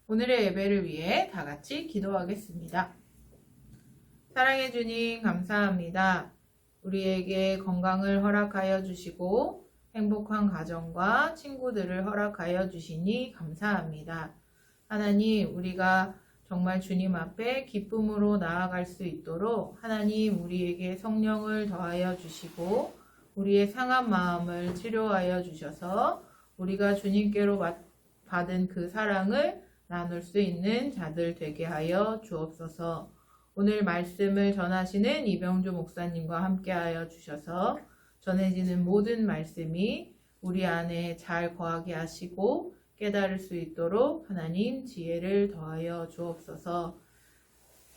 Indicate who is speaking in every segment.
Speaker 1: 오늘의 예배를 위해 다 같이 기도하겠습니다. 사랑해 주님 감사합니다. 우리에게 건강을 허락하여 주시고 행복한 가정과 친구들을 허락하여 주시니 감사합니다. 하나님, 우리가 정말 주님 앞에 기쁨으로 나아갈 수 있도록 하나님 우리에게 성령을 더하여 주시고 우리의 상한 마음을 치료하여 주셔서 우리가 주님께로 받은 그 사랑을 나눌 수 있는 자들 되게 하여 주옵소서. 오늘 말씀을 전하시는 이병주 목사님과 함께하여 주셔서 전해지는 모든 말씀이 우리 안에 잘 거하게 하시고 깨달을 수 있도록 하나님 지혜를 더하여 주옵소서.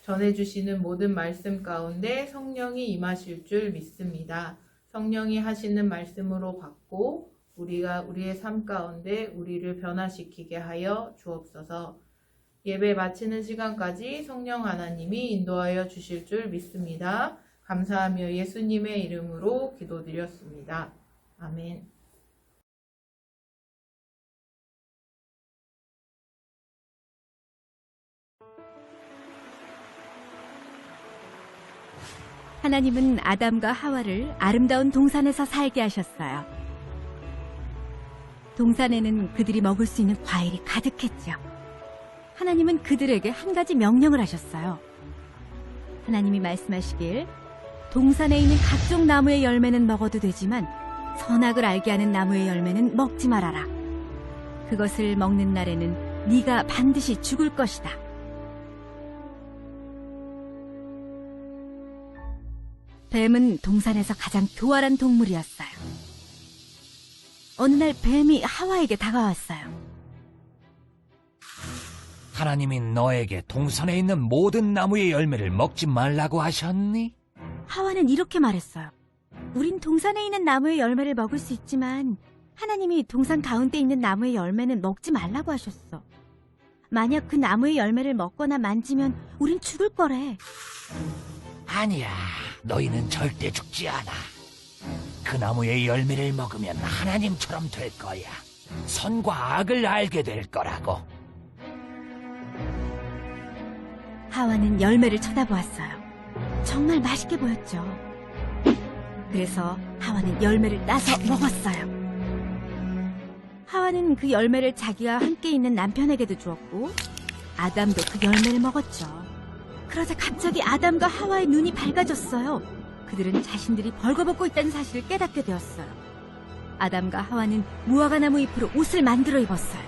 Speaker 1: 전해주시는 모든 말씀 가운데 성령이 임하실 줄 믿습니다. 성령이 하시는 말씀으로 받고 우리가 우리의 삶 가운데 우리를 변화시키게 하여 주옵소서. 예배 마치는 시간까지 성령 하나님이 인도하여 주실 줄 믿습니다. 감사하며 예수님의 이름으로 기도드렸습니다. 아멘.
Speaker 2: 하나님은 아담과 하와를 아름다운 동산에서 살게 하셨어요. 동산에는 그들이 먹을 수 있는 과일이 가득했죠. 하나님은 그들에게 한 가지 명령을 하셨어요. 하나님이 말씀하시길 동산에 있는 각종 나무의 열매는 먹어도 되지만 선악을 알게 하는 나무의 열매는 먹지 말아라. 그것을 먹는 날에는 네가 반드시 죽을 것이다. 뱀은 동산에서 가장 교활한 동물이었어요. 어느 날 뱀이 하와에게 다가왔어요.
Speaker 3: 하나님이 너에게 동산에 있는 모든 나무의 열매를 먹지 말라고 하셨니?
Speaker 2: 하와는 이렇게 말했어요. 우린 동산에 있는 나무의 열매를 먹을 수 있지만 하나님이 동산 가운데 있는 나무의 열매는 먹지 말라고 하셨어. 만약 그 나무의 열매를 먹거나 만지면 우린 죽을 거래.
Speaker 3: 아니야, 너희는 절대 죽지 않아. 그 나무의 열매를 먹으면 하나님처럼 될 거야. 선과 악을 알게 될 거라고.
Speaker 2: 하와는 열매를 쳐다보았어요. 정말 맛있게 보였죠. 그래서 하와는 열매를 따서 먹었어요. 하와는 그 열매를 자기와 함께 있는 남편에게도 주었고 아담도 그 열매를 먹었죠. 그러자 갑자기 아담과 하와의 눈이 밝아졌어요. 그들은 자신들이 벌거벗고 있다는 사실을 깨닫게 되었어요. 아담과 하와는 무화과나무 잎으로 옷을 만들어 입었어요.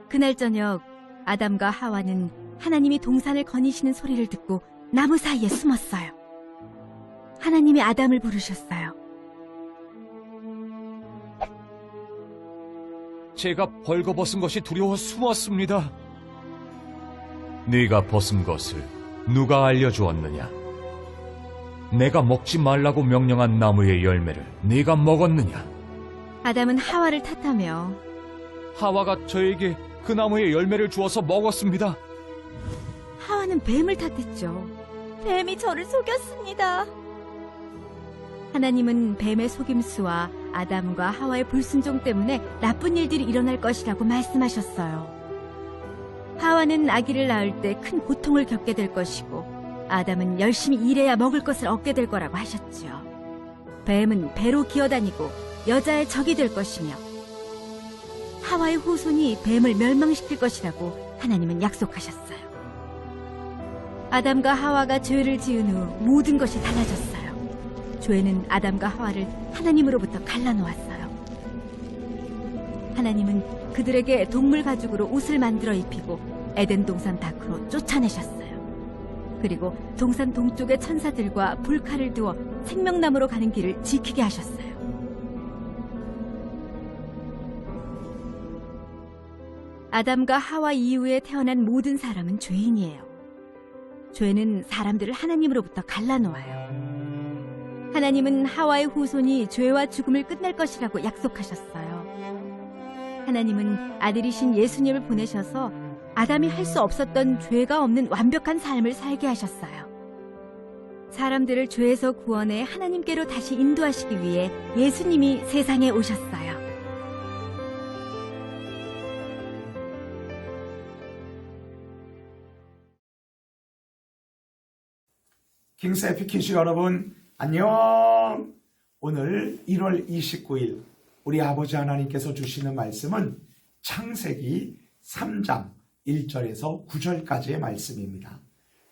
Speaker 2: 그날 저녁 아담과 하와는 하나님이 동산을 거니시는 소리를 듣고 나무 사이에 숨었어요. 하나님이 아담을 부르셨어요.
Speaker 4: 제가 벌거벗은 것이 두려워 숨었습니다. 네가 벗은 것을 누가 알려주었느냐? 내가 먹지 말라고 명령한 나무의 열매를 네가 먹었느냐?
Speaker 2: 아담은 하와를 탓하며
Speaker 4: 하와가 저에게 그 나무의 열매를 주어서 먹었습니다.
Speaker 2: 하와는 뱀을 탓했죠. 뱀이 저를 속였습니다. 하나님은 뱀의 속임수와 아담과 하와의 불순종 때문에 나쁜 일들이 일어날 것이라고 말씀하셨어요. 하와는 아기를 낳을 때 큰 고통을 겪게 될 것이고 아담은 열심히 일해야 먹을 것을 얻게 될 거라고 하셨죠. 뱀은 배로 기어다니고 여자의 적이 될 것이며 하와의 후손이 뱀을 멸망시킬 것이라고 하나님은 약속하셨어요. 아담과 하와가 죄를 지은 후 모든 것이 달라졌어요. 죄는 아담과 하와를 하나님으로부터 갈라놓았어요. 하나님은 그들에게 동물 가죽으로 옷을 만들어 입히고 에덴 동산 밖으로 쫓아내셨어요. 그리고 동산 동쪽의 천사들과 불칼을 두어 생명나무로 가는 길을 지키게 하셨어요. 아담과 하와 이후에 태어난 모든 사람은 죄인이에요. 죄는 사람들을 하나님으로부터 갈라놓아요. 하나님은 하와의 후손이 죄와 죽음을 끝낼 것이라고 약속하셨어요. 하나님은 아들이신 예수님을 보내셔서 아담이 할 수 없었던 죄가 없는 완벽한 삶을 살게 하셨어요. 사람들을 죄에서 구원해 하나님께로 다시 인도하시기 위해 예수님이 세상에 오셨어요.
Speaker 5: 킹스의 피키시 여러분 안녕. 오늘 1월 29일 우리 아버지 하나님께서 주시는 말씀은 창세기 3장 1절에서 9절까지의 말씀입니다.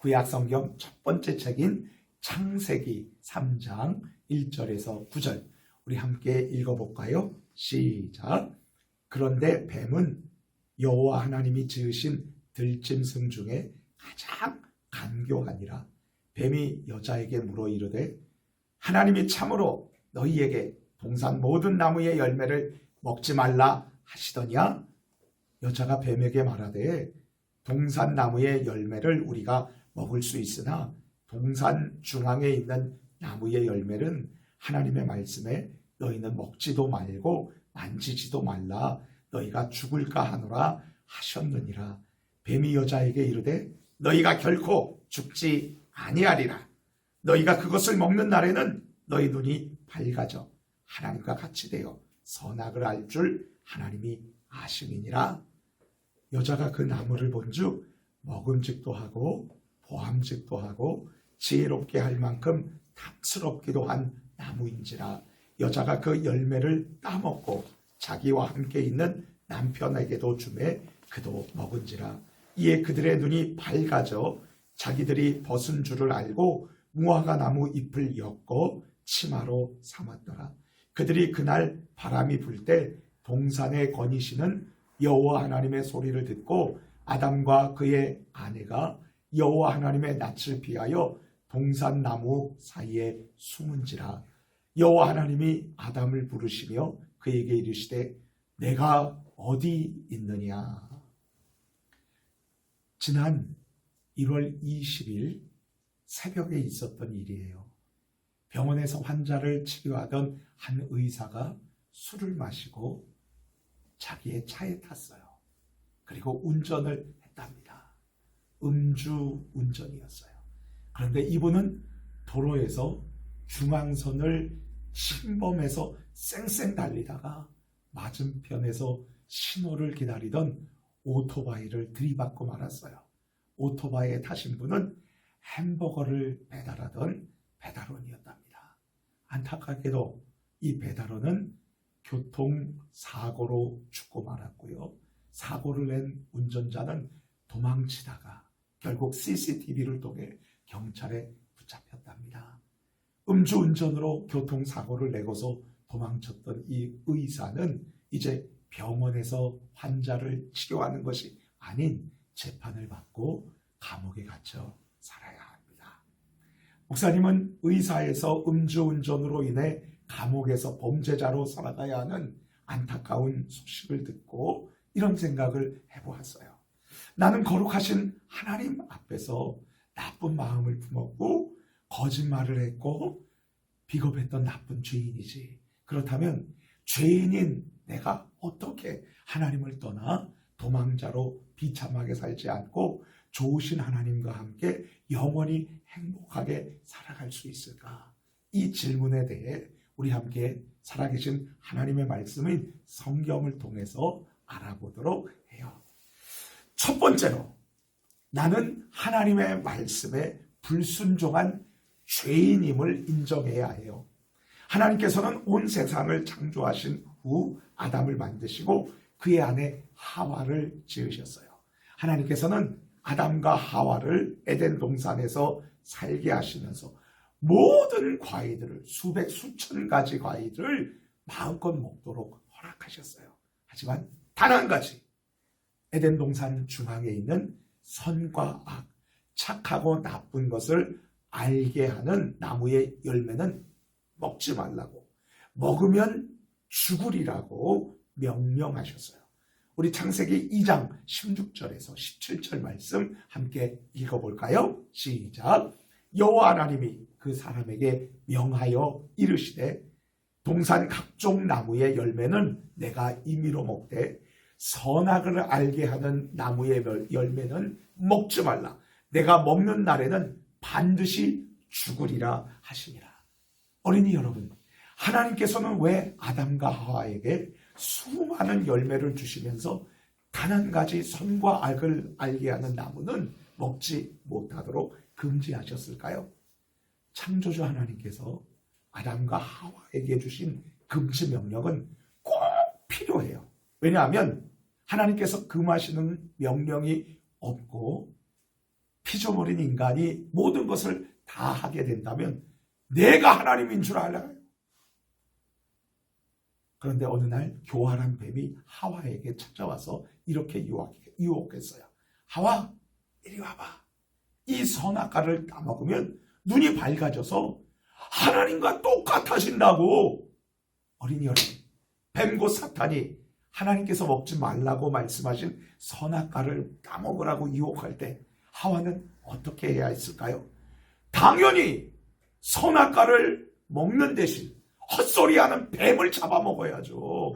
Speaker 5: 구약성경 첫 번째 책인 창세기 3장 1절에서 9절 우리 함께 읽어볼까요? 시작. 그런데 뱀은 여호와 하나님이 지으신 들짐승 중에 가장 간교하니라. 뱀이 여자에게 물어 이르되 하나님이 참으로 너희에게 동산 모든 나무의 열매를 먹지 말라 하시더냐? 여자가 뱀에게 말하되 동산 나무의 열매를 우리가 먹을 수 있으나 동산 중앙에 있는 나무의 열매는 하나님의 말씀에 너희는 먹지도 말고 만지지도 말라 너희가 죽을까 하노라 하셨느니라. 뱀이 여자에게 이르되 너희가 결코 죽지 아니하리라. 너희가 그것을 먹는 날에는 너희 눈이 밝아져 하나님과 같이 되어 선악을 알 줄 하나님이 아심이니라. 여자가 그 나무를 본즉 먹음직도 하고 보암직도 하고 지혜롭게 할 만큼 탐스럽기도 한 나무인지라. 여자가 그 열매를 따먹고 자기와 함께 있는 남편에게도 주매 그도 먹은지라. 이에 그들의 눈이 밝아져 자기들이 벗은 줄을 알고 무화과 나무 잎을 엮어 치마로 삼았더라. 그들이 그날 바람이 불 때 동산에 거니시는 여호와 하나님의 소리를 듣고 아담과 그의 아내가 여호와 하나님의 낯을 피하여 동산 나무 사이에 숨은지라. 여호와 하나님이 아담을 부르시며 그에게 이르시되 내가 어디 있느냐. 지난 1월 20일 새벽에 있었던 일이에요. 병원에서 환자를 치료하던 한 의사가 술을 마시고 자기의 차에 탔어요. 그리고 운전을 했답니다. 음주 운전이었어요. 그런데 이분은 도로에서 중앙선을 침범해서 쌩쌩 달리다가 맞은편에서 신호를 기다리던 오토바이를 들이받고 말았어요. 오토바이에 타신 분은 햄버거를 배달하던 배달원이었답니다. 안타깝게도 이 배달원은 교통사고로 죽고 말았고요. 사고를 낸 운전자는 도망치다가 결국 CCTV를 통해 경찰에 붙잡혔답니다. 음주운전으로 교통사고를 내고서 도망쳤던 이 의사는 이제 병원에서 환자를 치료하는 것이 아닌 재판을 받고 감옥에 갇혀 살아야 합니다. 목사님은 의사에서 음주운전으로 인해 감옥에서 범죄자로 살아가야 하는 안타까운 소식을 듣고 이런 생각을 해보았어요. 나는 거룩하신 하나님 앞에서 나쁜 마음을 품었고 거짓말을 했고 비겁했던 나쁜 죄인이지. 그렇다면 죄인인 내가 어떻게 하나님을 떠나 도망자로 비참하게 살지 않고 좋으신 하나님과 함께 영원히 행복하게 살아갈 수 있을까? 이 질문에 대해 우리 함께 살아계신 하나님의 말씀인 성경을 통해서 알아보도록 해요. 첫 번째로 나는 하나님의 말씀에 불순종한 죄인임을 인정해야 해요. 하나님께서는 온 세상을 창조하신 후 아담을 만드시고 그의 아내 하와를 지으셨어요. 하나님께서는 아담과 하와를 에덴 동산에서 살게 하시면서 모든 과일들을 수백 수천 가지 과일을 마음껏 먹도록 허락하셨어요. 하지만 단 한 가지, 에덴 동산 중앙에 있는 선과 악, 착하고 나쁜 것을 알게 하는 나무의 열매는 먹지 말라고, 먹으면 죽으리라고 명령하셨어요. 우리 창세기 2장 16절에서 17절 말씀 함께 읽어볼까요? 시작. 여호와 하나님이 그 사람에게 명하여 이르시되 동산 각종 나무의 열매는 내가 임의로 먹되 선악을 알게 하는 나무의 열매는 먹지 말라. 내가 먹는 날에는 반드시 죽으리라 하시니라. 어린이 여러분, 하나님께서는 왜 아담과 하와에게 수많은 열매를 주시면서 단 한 가지 선과 악을 알게 하는 나무는 먹지 못하도록 금지하셨을까요? 창조주 하나님께서 아담과 하와에게 주신 금지 명령은 꼭 필요해요. 왜냐하면 하나님께서 금하시는 명령이 없고 피조물인 인간이 모든 것을 다 하게 된다면 내가 하나님인 줄 알아요. 그런데 어느 날 교활한 뱀이 하와에게 찾아와서 이렇게 유혹했어요. 하와, 이리 와봐. 이 선악과를 따먹으면 눈이 밝아져서 하나님과 똑같아진다고. 어린이 여러분, 뱀과 사탄이 하나님께서 먹지 말라고 말씀하신 선악과를 따먹으라고 유혹할 때 하와는 어떻게 해야 했을까요? 당연히 선악과를 먹는 대신 헛소리하는 뱀을 잡아먹어야죠.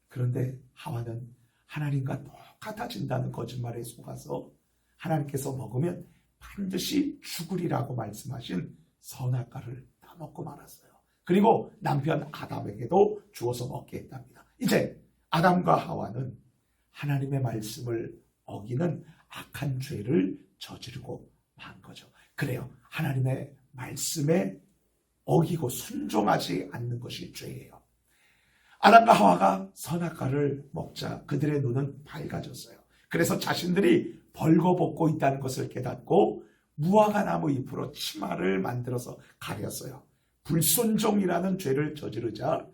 Speaker 5: 그런데 하와는 하나님과 똑같아진다는 거짓말에 속아서 하나님께서 먹으면 반드시 죽으리라고 말씀하신 선악과를 따먹고 말았어요. 그리고 남편 아담에게도 주어서 먹게 했답니다. 이제 아담과 하와는 하나님의 말씀을 어기는 악한 죄를 저지르고 만 거죠. 그래요. 하나님의 말씀에 어기고 순종하지 않는 것이 죄예요. 아담과 하와가 선악과를 먹자 그들의 눈은 밝아졌어요. 그래서 자신들이 벌거벗고 있다는 것을 깨닫고 무화과 나무 잎으로 치마를 만들어서 가렸어요. 불순종이라는 죄를 저지르자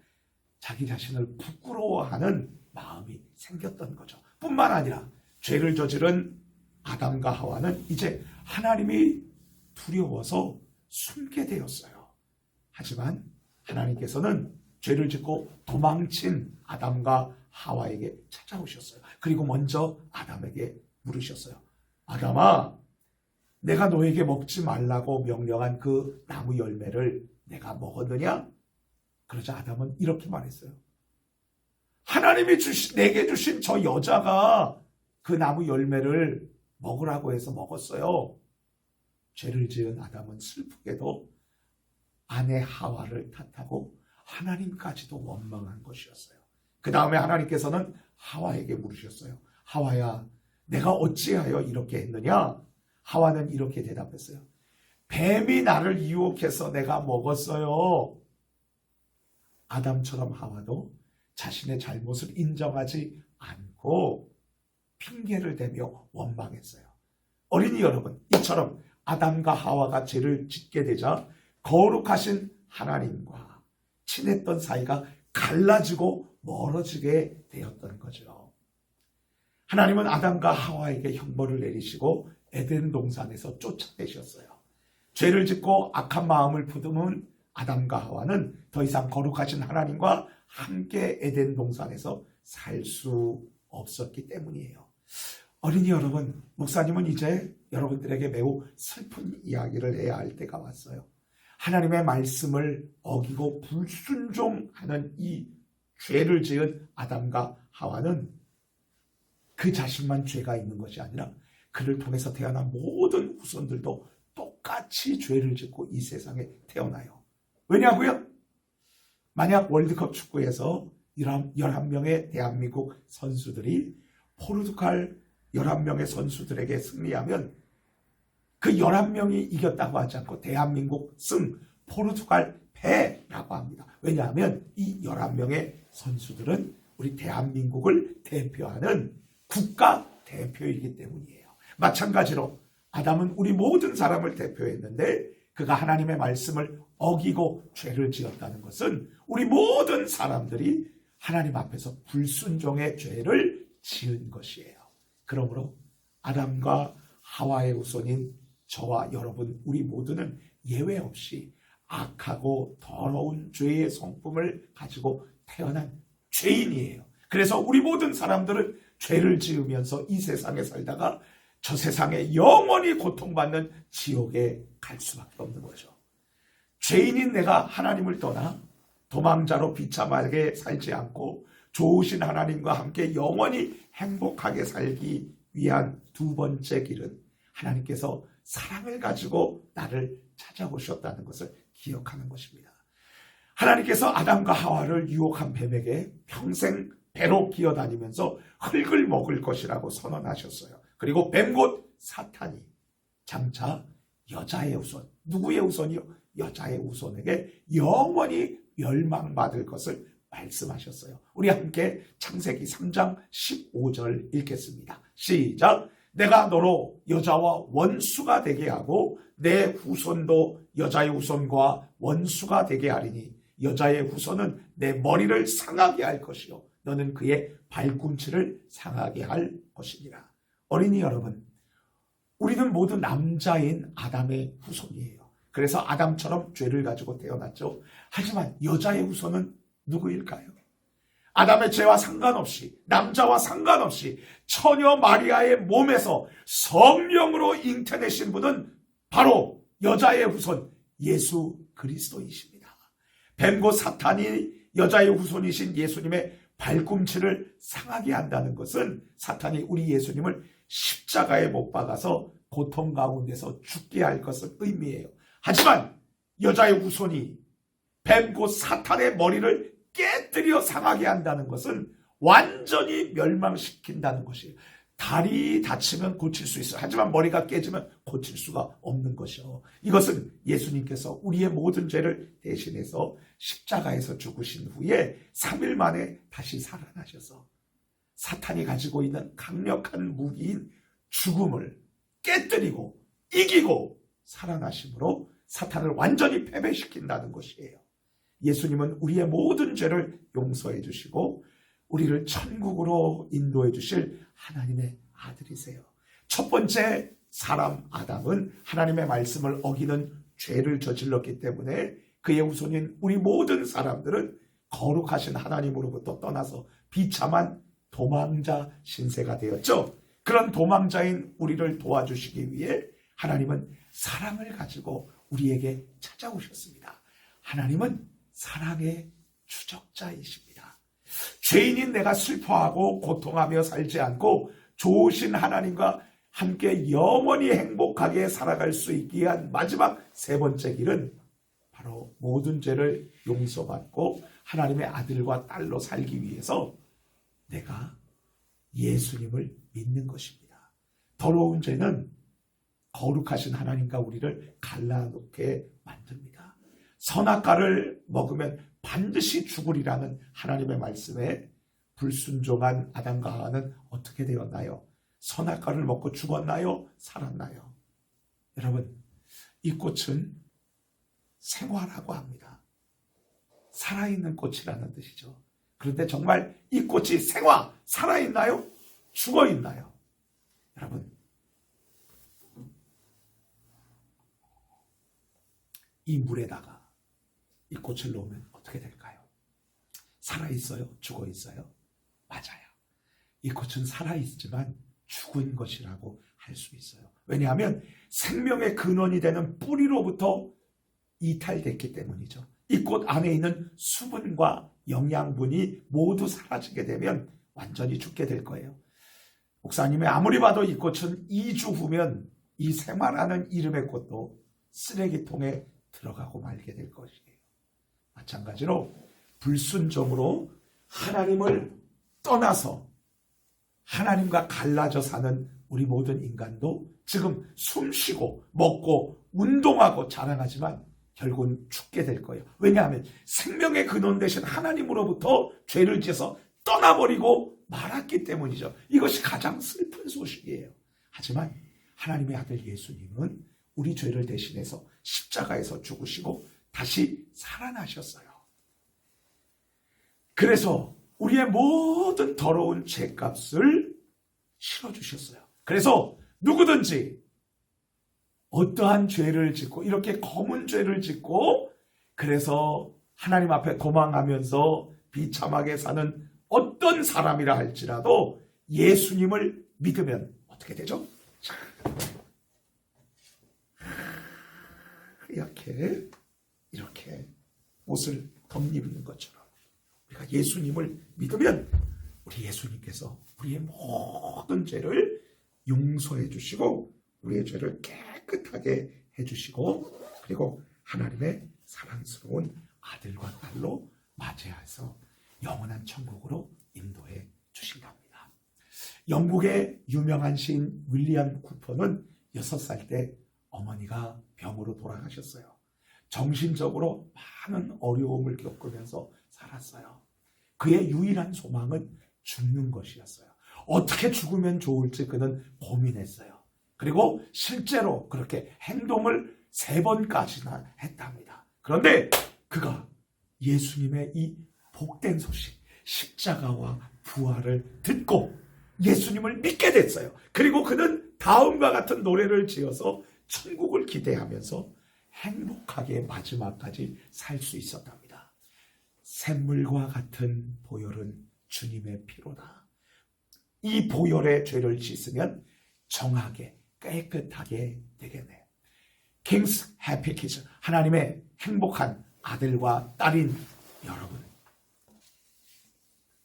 Speaker 5: 자기 자신을 부끄러워하는 마음이 생겼던 거죠. 뿐만 아니라 죄를 저지른 아담과 하와는 이제 하나님이 두려워서 숨게 되었어요. 하지만 하나님께서는 죄를 짓고 도망친 아담과 하와에게 찾아오셨어요. 그리고 먼저 아담에게 물으셨어요. 아담아, 내가 너에게 먹지 말라고 명령한 그 나무 열매를 내가 먹었느냐? 그러자 아담은 이렇게 말했어요. 하나님이 내게 주신 저 여자가 그 나무 열매를 먹으라고 해서 먹었어요. 죄를 지은 아담은 슬프게도 아내 하와를 탓하고 하나님까지도 원망한 것이었어요. 그 다음에 하나님께서는 하와에게 물으셨어요. 하와야, 내가 어찌하여 이렇게 했느냐? 하와는 이렇게 대답했어요. 뱀이 나를 유혹해서 내가 먹었어요. 아담처럼 하와도 자신의 잘못을 인정하지 않고 핑계를 대며 원망했어요. 어린이 여러분, 이처럼 아담과 하와가 죄를 짓게 되자 거룩하신 하나님과 친했던 사이가 갈라지고 멀어지게 되었던 거죠. 하나님은 아담과 하와에게 형벌을 내리시고 에덴 동산에서 쫓아내셨어요. 죄를 짓고 악한 마음을 품은 아담과 하와는 더 이상 거룩하신 하나님과 함께 에덴 동산에서 살 수 없었기 때문이에요. 어린이 여러분, 목사님은 이제 여러분들에게 매우 슬픈 이야기를 해야 할 때가 왔어요. 하나님의 말씀을 어기고 불순종하는 이 죄를 지은 아담과 하와는 그 자신만 죄가 있는 것이 아니라 그를 통해서 태어난 모든 후손들도 똑같이 죄를 짓고 이 세상에 태어나요. 왜냐고요? 만약 월드컵 축구에서 11명의 대한민국 선수들이 포르투갈 11명의 선수들에게 승리하면 그 11명이 이겼다고 하지 않고 대한민국 승, 포르투갈 패라고 합니다. 왜냐하면 이 11명의 선수들은 우리 대한민국을 대표하는 국가 대표이기 때문이에요. 마찬가지로 아담은 우리 모든 사람을 대표했는데 그가 하나님의 말씀을 어기고 죄를 지었다는 것은 우리 모든 사람들이 하나님 앞에서 불순종의 죄를 지은 것이에요. 그러므로 아담과 하와의 후손인 저와 여러분 우리 모두는 예외 없이 악하고 더러운 죄의 성품을 가지고 태어난 죄인이에요. 그래서 우리 모든 사람들은 죄를 지으면서 이 세상에 살다가 저 세상에 영원히 고통받는 지옥에 갈 수밖에 없는 거죠. 죄인인 내가 하나님을 떠나 도망자로 비참하게 살지 않고 좋으신 하나님과 함께 영원히 행복하게 살기 위한 두 번째 길은 하나님께서 사랑을 가지고 나를 찾아오셨다는 것을 기억하는 것입니다. 하나님께서 아담과 하와를 유혹한 뱀에게 평생 배로 기어다니면서 흙을 먹을 것이라고 선언하셨어요. 그리고 뱀 곧 사탄이 장차 여자의 후손, 누구의 후손이요? 여자의 후손에게 영원히 멸망받을 것을 말씀하셨어요. 우리 함께 창세기 3장 15절 읽겠습니다. 시작. 내가 너로 여자와 원수가 되게 하고 내 후손도 여자의 후손과 원수가 되게 하리니 여자의 후손은 내 머리를 상하게 할 것이요 너는 그의 발꿈치를 상하게 할 것이니라. 어린이 여러분, 우리는 모두 남자인 아담의 후손이에요. 그래서 아담처럼 죄를 가지고 태어났죠. 하지만 여자의 후손은 누구일까요? 아담의 죄와 상관없이, 남자와 상관없이 처녀 마리아의 몸에서 성령으로 잉태되신 분은 바로 여자의 후손 예수 그리스도이십니다. 뱀고 사탄이 여자의 후손이신 예수님의 발꿈치를 상하게 한다는 것은 사탄이 우리 예수님을 십자가에 못 박아서 고통 가운데서 죽게 할 것을 의미해요. 하지만 여자의 후손이 뱀고 사탄의 머리를 깨뜨려 상하게 한다는 것은 완전히 멸망시킨다는 것이에요. 다리 다치면 고칠 수 있어요. 하지만 머리가 깨지면 고칠 수가 없는 것이요. 이것은 예수님께서 우리의 모든 죄를 대신해서 십자가에서 죽으신 후에 3일 만에 다시 살아나셔서 사탄이 가지고 있는 강력한 무기인 죽음을 깨뜨리고 이기고 살아나심으로 사탄을 완전히 패배시킨다는 것이에요. 예수님은 우리의 모든 죄를 용서해 주시고 우리를 천국으로 인도해 주실 하나님의 아들이세요. 첫 번째 사람 아담은 하나님의 말씀을 어기는 죄를 저질렀기 때문에 그의 후손인 우리 모든 사람들은 거룩하신 하나님으로부터 떠나서 비참한 도망자 신세가 되었죠. 그런 도망자인 우리를 도와주시기 위해 하나님은 사랑을 가지고 우리에게 찾아오셨습니다. 하나님은 사랑의 추적자이십니다. 죄인인 내가 슬퍼하고 고통하며 살지 않고 좋으신 하나님과 함께 영원히 행복하게 살아갈 수 있기 위한 마지막 세 번째 길은 바로 모든 죄를 용서받고 하나님의 아들과 딸로 살기 위해서 내가 예수님을 믿는 것입니다. 더러운 죄는 거룩하신 하나님과 우리를 갈라놓게 만듭니다. 선악과를 먹으면 반드시 죽으리라는 하나님의 말씀에 불순종한 아담과 하와는 어떻게 되었나요? 선악과를 먹고 죽었나요? 살았나요? 여러분, 이 꽃은 생화라고 합니다. 살아있는 꽃이라는 뜻이죠. 그런데 정말 이 꽃이 생화, 살아있나요? 죽어있나요? 여러분, 이 물에다가 이 꽃을 놓으면 어떻게 될까요? 살아있어요? 죽어있어요? 맞아요. 이 꽃은 살아있지만 죽은 것이라고 할 수 있어요. 왜냐하면 생명의 근원이 되는 뿌리로부터 이탈됐기 때문이죠. 이 꽃 안에 있는 수분과 영양분이 모두 사라지게 되면 완전히 죽게 될 거예요. 목사님이 아무리 봐도 이 꽃은 2주 후면 이 생화라는 이름의 꽃도 쓰레기통에 들어가고 말게 될 것이에요. 마찬가지로 불순종으로 하나님을 떠나서 하나님과 갈라져 사는 우리 모든 인간도 지금 숨쉬고 먹고 운동하고 자랑하지만 결국은 죽게 될 거예요. 왜냐하면 생명의 근원 되신 하나님으로부터 죄를 지어서 떠나버리고 말았기 때문이죠. 이것이 가장 슬픈 소식이에요. 하지만 하나님의 아들 예수님은 우리 죄를 대신해서 십자가에서 죽으시고 다시 살아나셨어요. 그래서 우리의 모든 더러운 죄값을 실어주셨어요. 그래서 누구든지 어떠한 죄를 짓고 이렇게 검은 죄를 짓고 그래서 하나님 앞에 도망하면서 비참하게 사는 어떤 사람이라 할지라도 예수님을 믿으면 어떻게 되죠? 이렇게 옷을 덧입는 것처럼 우리가 예수님을 믿으면 우리 예수님께서 우리의 모든 죄를 용서해 주시고 우리의 죄를 깨끗하게 해주시고 그리고 하나님의 사랑스러운 아들과 딸로 맞이해서 영원한 천국으로 인도해 주신답니다. 영국의 유명한 시인 윌리엄 쿠퍼는 6살 때 어머니가 병으로 돌아가셨어요. 정신적으로 많은 어려움을 겪으면서 살았어요. 그의 유일한 소망은 죽는 것이었어요. 어떻게 죽으면 좋을지 그는 고민했어요. 그리고 실제로 그렇게 행동을 3번까지나 했답니다. 그런데 그가 예수님의 이 복된 소식, 십자가와 부활을 듣고 예수님을 믿게 됐어요. 그리고 그는 다음과 같은 노래를 지어서 천국을 기대하면서 행복하게 마지막까지 살 수 있었답니다. 샘물과 같은 보혈은 주님의 피로다. 이 보혈의 죄를 씻으면 정하게 깨끗하게 되겠네. 킹스 해피 키즈, 하나님의 행복한 아들과 딸인 여러분,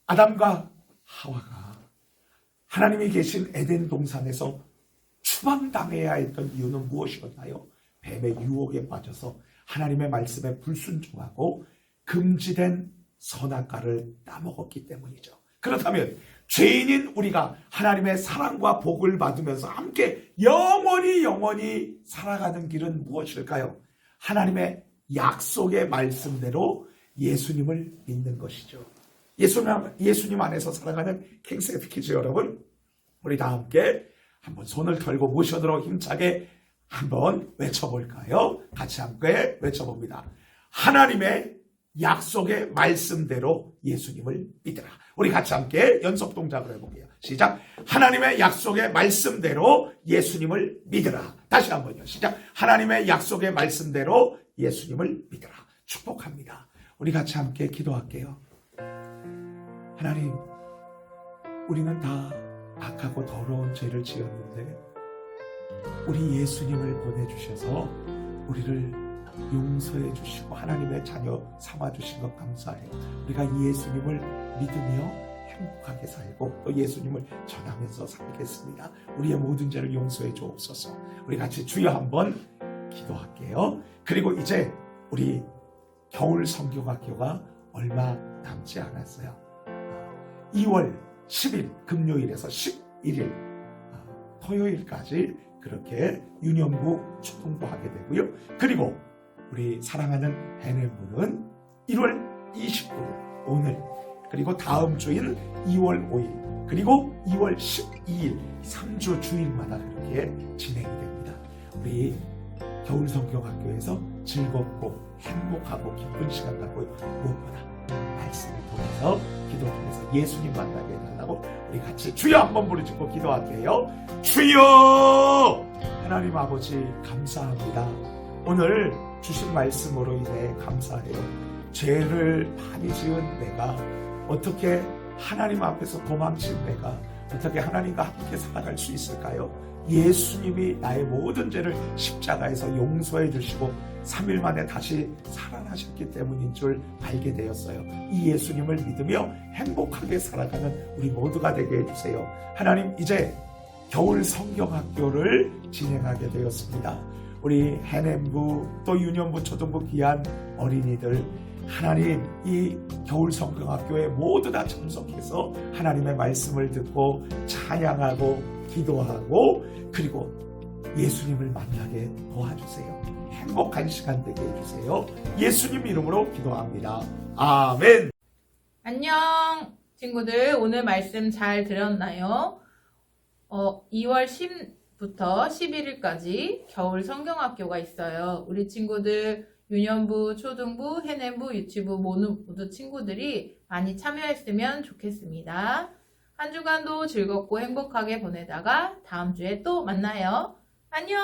Speaker 5: 아담과 하와가 하나님이 계신 에덴 동산에서 추방당해야 했던 이유는 무엇이었나요? 뱀의 유혹에 빠져서 하나님의 말씀에 불순종하고 금지된 선악과를 따먹었기 때문이죠. 그렇다면 죄인인 우리가 하나님의 사랑과 복을 받으면서 함께 영원히 살아가는 길은 무엇일까요? 하나님의 약속의 말씀대로 예수님을 믿는 것이죠. 예수님 안에서 살아가는 킹스 키즈 여러분, 우리 다 함께 한번 손을 털고 모셔들어 힘차게 한번 외쳐볼까요? 같이 함께 외쳐봅니다. 하나님의 약속의 말씀대로 예수님을 믿으라. 우리 같이 함께 연속 동작으로 해볼게요. 시작. 하나님의 약속의 말씀대로 예수님을 믿으라. 다시 한번요. 시작. 하나님의 약속의 말씀대로 예수님을 믿으라. 축복합니다. 우리 같이 함께 기도할게요. 하나님, 우리는 다 악하고 더러운 죄를 지었는데 우리 예수님을 보내주셔서 우리를 용서해 주시고 하나님의 자녀 삼아주신 것 감사해요. 우리가 이 예수님을 믿으며 행복하게 살고 또 예수님을 전하면서 살겠습니다. 우리의 모든 죄를 용서해 주옵소서. 우리 같이 주여 한번 기도할게요. 그리고 이제 우리 겨울 성경학교가 얼마 남지 않았어요. 2월 10일 금요일에서 11일 토요일까지 그렇게 유년부 초등부 하게 되고요. 그리고 우리 사랑하는 해냄부는 1월 29일 오늘, 그리고 다음 주인 2월 5일, 그리고 2월 12일 3주 주일마다 그렇게 진행이 됩니다. 우리 겨울 성경학교에서 즐겁고 행복하고 기쁜 시간 갖고 무엇보다 말씀을 통해서 기도 통해서 예수님 만나게 해달라고 우리 같이 주여 한번 부르짖고 기도할게요. 주여! 하나님 아버지 감사합니다. 오늘 주신 말씀으로 인해 감사해요. 죄를 많이 지은 내가 어떻게 하나님 앞에서 도망친 내가 어떻게 하나님과 함께 살아갈 수 있을까요? 예수님이 나의 모든 죄를 십자가에서 용서해 주시고 3일 만에 다시 살아나셨기 때문인 줄 알게 되었어요. 이 예수님을 믿으며 행복하게 살아가는 우리 모두가 되게 해주세요. 하나님, 이제 겨울 성경학교를 진행하게 되었습니다. 우리 해냄부 또 유년부 초등부 귀한 어린이들, 하나님 이 겨울 성경학교에 모두 다 참석해서 하나님의 말씀을 듣고 찬양하고 기도하고 그리고 예수님을 만나게 도와주세요. 행복한 시간 되게 해주세요. 예수님 이름으로 기도합니다. 아멘.
Speaker 1: 안녕 친구들, 오늘 말씀 잘 들었나요? 2월 10부터 11일까지 겨울 성경학교가 있어요. 우리 친구들 유년부, 초등부, 해냄부, 유치부 모두 친구들이 많이 참여했으면 좋겠습니다. 한 주간도 즐겁고 행복하게 보내다가 다음 주에 또 만나요. 안녕!